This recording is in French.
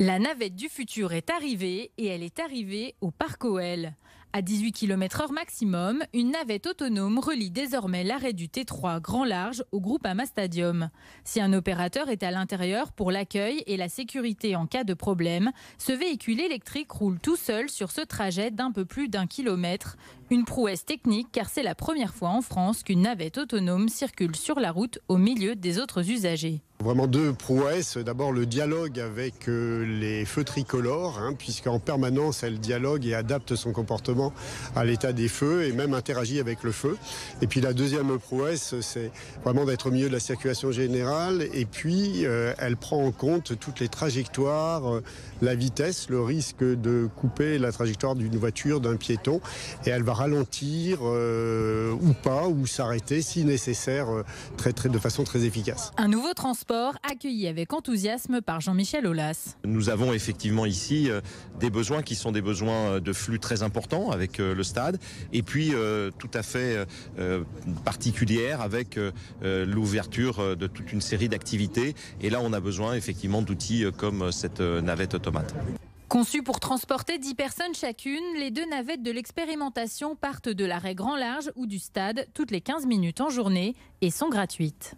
La navette du futur est arrivée et elle est arrivée au Parc OL. À 18 km/h maximum, une navette autonome relie désormais l'arrêt du T3 Grand Large au Groupama Stadium. Si un opérateur est à l'intérieur pour l'accueil et la sécurité en cas de problème, ce véhicule électrique roule tout seul sur ce trajet d'un peu plus d'1 kilomètre. Une prouesse technique car c'est la première fois en France qu'une navette autonome circule sur la route au milieu des autres usagers. Vraiment deux prouesses. D'abord le dialogue avec les feux tricolores, puisqu'en permanence elle dialogue et adapte son comportement à l'état des feux et même interagit avec le feu. Et puis la deuxième prouesse, c'est vraiment d'être au milieu de la circulation générale et puis elle prend en compte toutes les trajectoires, la vitesse, le risque de couper la trajectoire d'une voiture, d'un piéton et elle va ralentir ou pas, ou s'arrêter si nécessaire de façon très efficace. Un nouveau transport accueilli avec enthousiasme par Jean-Michel Aulas. Nous avons effectivement ici des besoins qui sont des besoins de flux très importants avec le stade et puis tout à fait particulière avec l'ouverture de toute une série d'activités. Et là, on a besoin effectivement d'outils comme cette navette automate. Conçues pour transporter 10 personnes chacune, les deux navettes de l'expérimentation partent de l'arrêt Grand Large ou du stade toutes les 15 minutes en journée et sont gratuites.